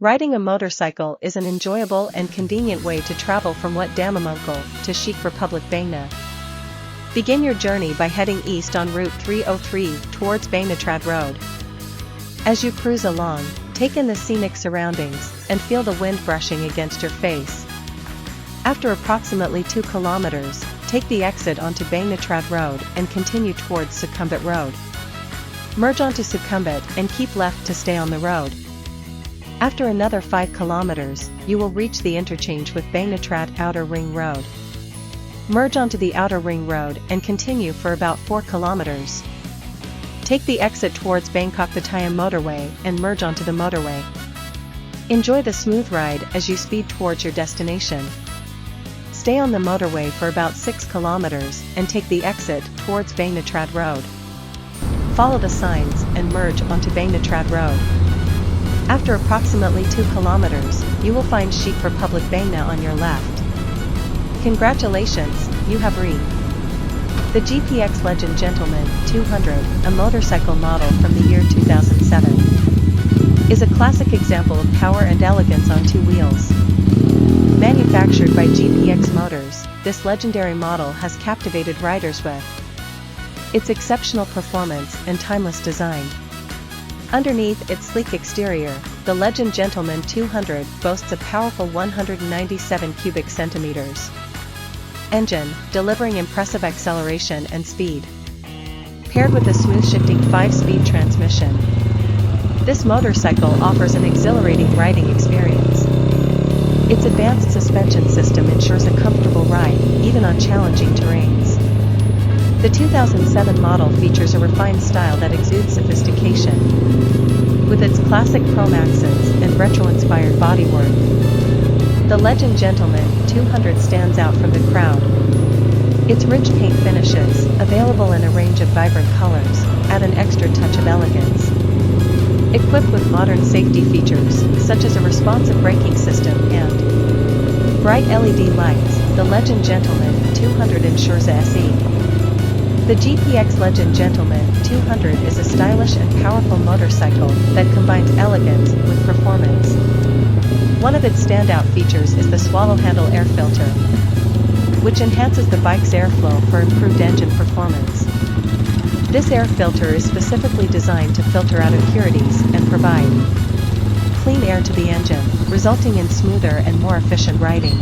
Riding a motorcycle is an enjoyable and convenient way to travel from Wat DHAMMAMONGKOL to CHIC Republic Bangna. Begin your journey by heading east on Route 303 towards Bangna Trad Road. As you cruise along, take in the scenic surroundings and feel the wind brushing against your face. After approximately 2 kilometers, take the exit onto Bangna Trad Road and continue towards Sukhumvit Road. Merge onto Sukhumvit and keep left to stay on the road. After another 5 kilometers, you will reach the interchange with Bangna Trad Outer Ring Road. Merge onto the Outer Ring Road and continue for about 4 kilometers. Take the exit towards Bangkok-Pattaya motorway and merge onto the motorway. Enjoy the smooth ride as you speed towards your destination. Stay on the motorway for about 6 kilometers and take the exit towards Bangna Trad Road. Follow the signs and merge onto Bangna Trad Road. After approximately 2 kilometers, you will find CHIC Republic Bangna on your left. Congratulations, you have reached the GPX Legend Gentleman 200, a motorcycle model from the year 2007. Is a classic example of power and elegance on 2 wheels. Manufactured by GPX Motors, this legendary model has captivated riders with its exceptional performance and timeless design. Underneath its sleek exterior, the Legend Gentleman 200 boasts a powerful 197 cubic centimeters engine, delivering impressive acceleration and speed. Paired with a smooth shifting 5-speed transmission, this motorcycle offers an exhilarating riding experience. Its advanced suspension system ensures a comfortable ride, even on challenging terrains. The 2007 model features a refined style that exudes sophistication. With its classic chrome accents and retro-inspired bodywork, the Legend Gentleman 200 stands out from the crowd. Its rich paint finishes, available in a range of vibrant colors, add an extra touch of elegance. Equipped with modern safety features, such as a responsive braking system and bright LED lights, the Legend Gentleman 200 ensures a SE. The GPX Legend Gentleman 200 is a stylish and powerful motorcycle that combines elegance with performance. One of its standout features is the swallow handle air filter, which enhances the bike's airflow for improved engine performance. This air filter is specifically designed to filter out impurities and provide clean air to the engine, resulting in smoother and more efficient riding.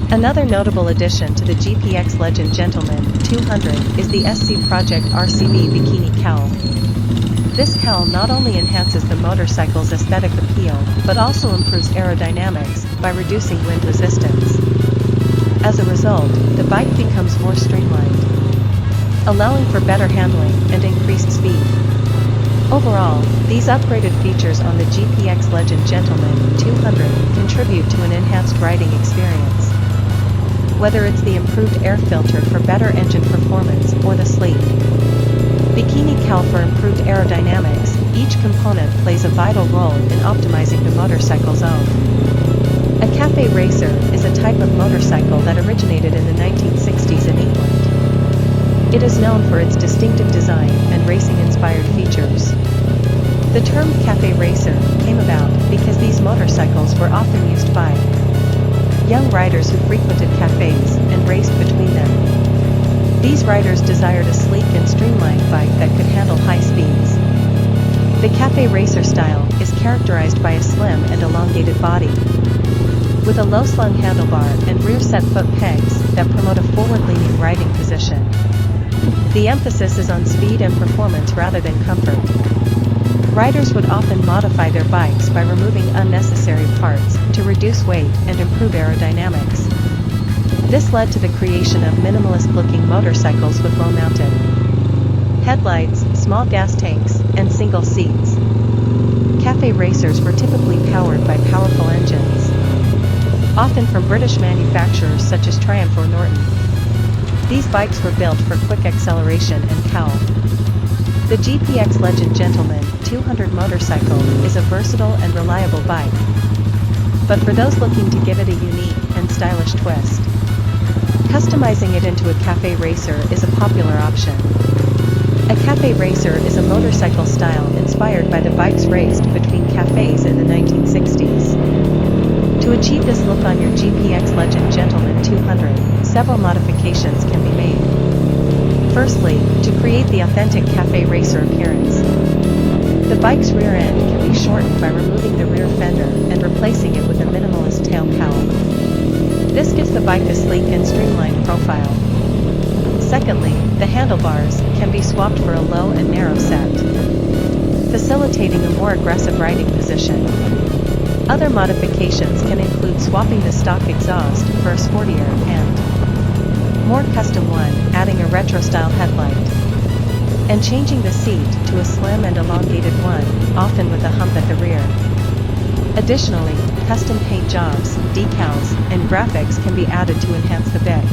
Another notable addition to the GPX Legend Gentleman 200 is the SC Project RCB Bikini Cowl. This cowl not only enhances the motorcycle's aesthetic appeal, but also improves aerodynamics by reducing wind resistance. As a result, the bike becomes more streamlined, allowing for better handling and increased speed. Overall, these upgraded features on the GPX Legend Gentleman 200 contribute to an enhanced riding experience. Whether it's the improved air filter for better engine performance or the sleek bikini cowl for improved aerodynamics, each component plays a vital role in optimizing the motorcycle's own. A cafe racer is a type of motorcycle that originated in the 1960s in England. It is known for its distinctive design and racing-inspired features. The term cafe racer came about because these motorcycles were often used by young riders who frequented cafes and raced between them. These riders desired a sleek and streamlined bike that could handle high speeds. The cafe racer style is characterized by a slim and elongated body, with a low-slung handlebar and rear-set foot pegs that promote a forward-leaning riding position. The emphasis is on speed and performance rather than comfort. Riders would often modify their bikes by removing unnecessary parts to reduce weight and improve aerodynamics. This led to the creation of minimalist-looking motorcycles with low-mounted headlights, small gas tanks, and single seats. Cafe racers were typically powered by powerful engines, often from British manufacturers such as Triumph or Norton. These bikes were built for quick acceleration and cowl. The GPX Legend Gentleman 200 motorcycle is a versatile and reliable bike, but for those looking to give it a unique and stylish twist, customizing it into a cafe racer is a popular option. A cafe racer is a motorcycle style inspired by the bikes raced between cafes in the 1960s. achieve this look on your GPX Legend Gentleman 200, several modifications can be made. Firstly, to create the authentic cafe racer appearance. The bike's rear end can be shortened by removing the rear fender and replacing it with a minimalist tail cowl. This gives the bike a sleek and streamlined profile. Secondly, the handlebars can be swapped for a low and narrow set, facilitating a more aggressive riding position. Other modifications can include swapping the stock exhaust for a sportier and more custom one, adding a retro-style headlight, and changing the seat to a slim and elongated one, often with a hump at the rear. Additionally, custom paint jobs, decals, and graphics can be added to enhance the bike.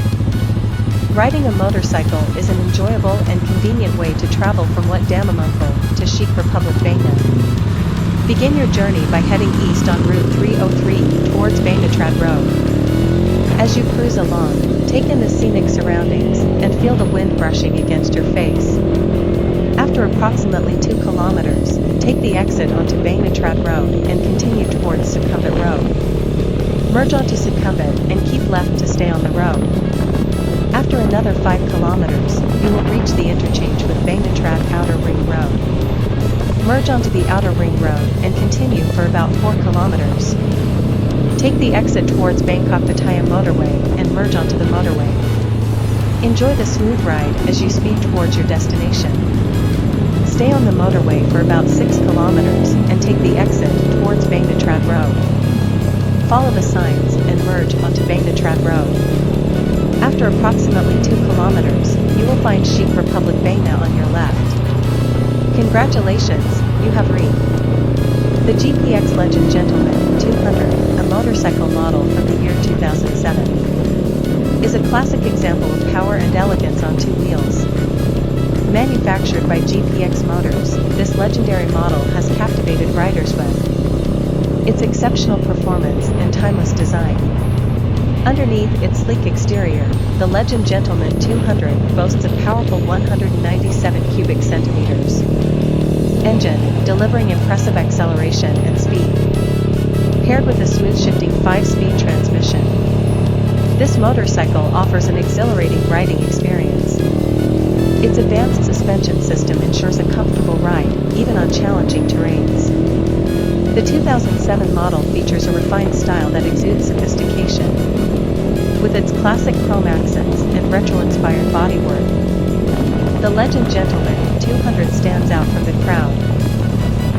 Riding a motorcycle is an enjoyable and convenient way to travel from WAT DHAMMAMONGKOL to CHIC Republic Bana. Begin your journey by heading east on Route 303 towards Bainatrad Road. As you cruise along, take in the scenic surroundings and feel the wind brushing against your face. After approximately 2 kilometers, take the exit onto Bainatrad Road and continue towards Sukhumvit Road. Merge onto Sukhumvit and keep left to stay on the road. After another 5 kilometers, you will reach the interchange with Bainatrad Outer Ring Road. Merge onto the Outer Ring Road and continue for about 4 kilometers. Take the exit towards Bangkok-Pattaya motorway and merge onto the motorway. Enjoy the smooth ride as you speed towards your destination. Stay on the motorway for about 6 kilometers and take the exit towards Bainatrad Road. Follow the signs and merge onto Bainatrad Road. After approximately 2 kilometers, you will find CHIC Republic Bana on your left. Congratulations, you have reached the GPX Legend Gentleman 200, a motorcycle model from the year 2007. Is a classic example of power and elegance on 2 wheels. Manufactured by GPX Motors, this legendary model has captivated riders with its exceptional performance and timeless design. Underneath its sleek exterior, the Legend Gentleman 200 boasts a powerful 197 cubic centimeters engine, delivering impressive acceleration and speed. Paired with a smooth shifting 5-speed transmission, this motorcycle offers an exhilarating riding experience. Its advanced suspension system ensures a comfortable ride, even on challenging terrains. The 2007 model features a refined style that exudes sophistication. With its classic chrome accents and retro-inspired bodywork, the Legend Gentleman 200 stands out from the crowd.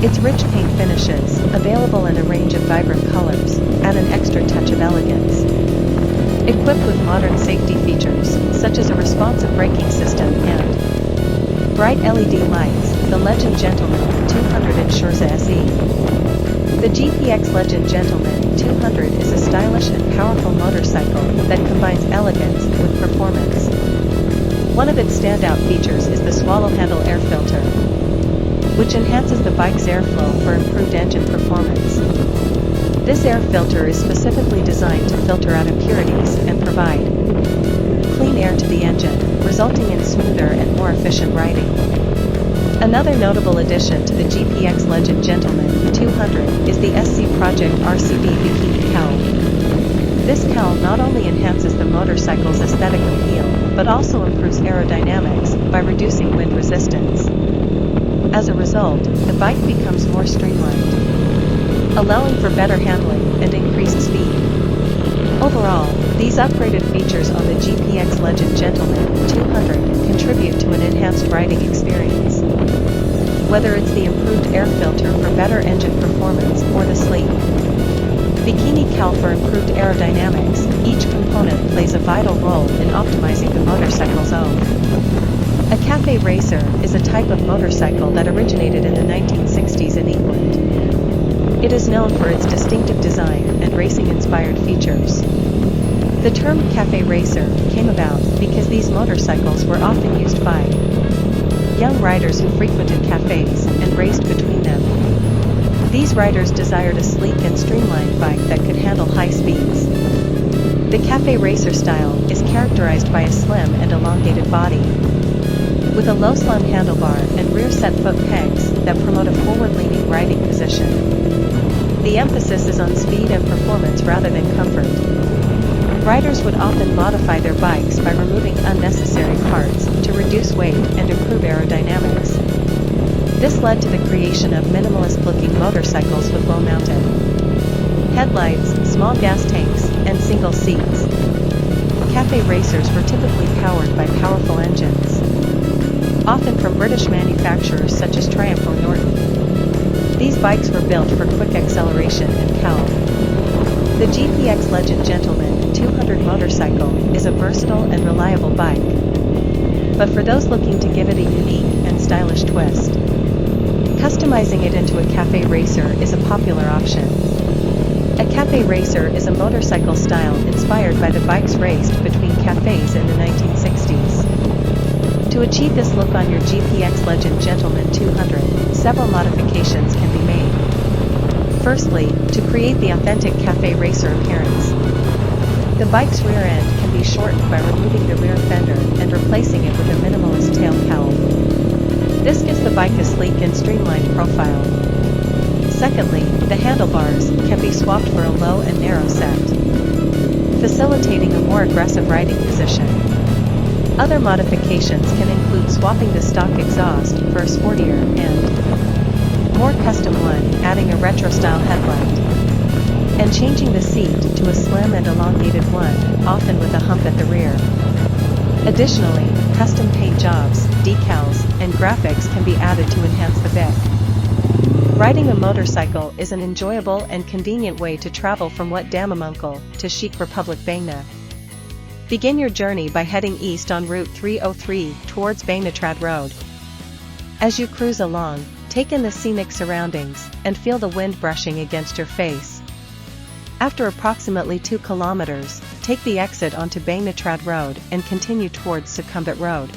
Its rich paint finishes, available in a range of vibrant colors, add an extra touch of elegance. Equipped with modern safety features, such as a responsive braking system and bright LED lights, the Legend Gentleman 200 ensures a SE. The GPX Legend Gentleman 200 is a stylish and powerful motorcycle that combines elegance with performance. One of its standout features is the swallow handle air filter, which enhances the bike's airflow for improved engine performance. This air filter is specifically designed to filter out impurities and provide clean air to the engine, resulting in smoother and more efficient riding. Another notable addition to the GPX Legend Gentleman 200 is the SC Project RCB Bikini Cowl. This cowl not only enhances the motorcycle's aesthetic appeal, but also improves aerodynamics by reducing wind resistance. As a result, the bike becomes more streamlined, allowing for better handling and increased speed. Overall, these upgraded features on the GPX Legend Gentleman 200 contribute to an enhanced riding experience. Whether it's the improved air filter for better engine performance or the sleek bikini cowl for improved aerodynamics, each component plays a vital role in optimizing the motorcycle's own. A cafe racer is a type of motorcycle that originated in the 1960s in England. It is known for its distinctive design and racing-inspired features. The term cafe racer came about because these motorcycles were often used by young riders who frequented cafes and raced between them. These riders desired a sleek and streamlined bike that could handle high speeds. The cafe racer style is characterized by a slim and elongated body, with a low slung handlebar and rear set foot pegs that promote a forward-leaning riding position. The emphasis is on speed and performance rather than comfort. Riders would often modify their bikes by removing unnecessary parts to reduce weight and improve aerodynamics. This led to the creation of minimalist-looking motorcycles with low-mounted headlights, small gas tanks, and single seats. Cafe racers were typically powered by powerful engines, often from British manufacturers such as Triumph or Norton. These bikes were built for quick acceleration and Cowl. The GPX Legend Gentleman 200 motorcycle is a versatile and reliable bike, but for those looking to give it a unique and stylish twist, customizing it into a cafe racer is a popular option. A cafe racer is a motorcycle style inspired by the bikes raced between cafes in the 1960s. To achieve this look on your GPX Legend Gentleman 200, several modifications can be made. Firstly, to create the authentic cafe racer appearance, the bike's rear end can be shortened by removing the rear fender and replacing it with a minimalist tail cowl. This gives the bike a sleek and streamlined profile. Secondly, the handlebars can be swapped for a low and narrow set, facilitating a more aggressive riding position. Other modifications can include swapping the stock exhaust for a sportier and more custom one, adding a retro-style headlight, and changing the seat to a slim and elongated one, often with a hump at the rear. Additionally, custom paint jobs, decals, and graphics can be added to enhance the look. Riding a motorcycle is an enjoyable and convenient way to travel from WAT DHAMMAMONGKOL to CHIC Republic Bangna. Begin your journey by heading east on Route 303 towards Bangnatrad Road. As you cruise along, take in the scenic surroundings and feel the wind brushing against your face. After approximately 2 kilometers, take the exit onto Bangnatrad Road and continue towards Sukhumvit Road.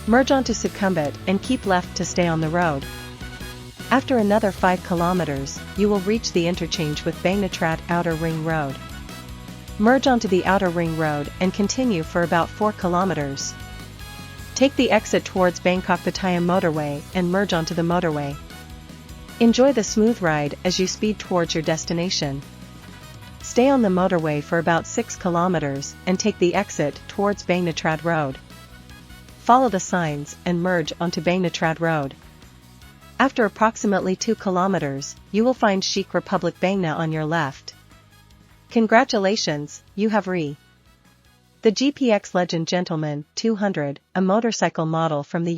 Merge onto Sukhumvit and keep left to stay on the road. After another 5 kilometers, you will reach the interchange with Bangnatrad Outer Ring Road. Merge onto the Outer Ring Road and continue for about 4 kilometers. Take the exit towards Bangkok Pattaya motorway and merge onto the motorway. Enjoy the smooth ride as you speed towards your destination. Stay on the motorway for about 6 kilometers and take the exit towards Bangnatrad Road. Follow the signs and merge onto Bangnatrad Road. After approximately 2 kilometers, you will find CHIC Republic Bangna on your left. Congratulations, you have the GPX Legend Gentleman 200, a motorcycle model from the year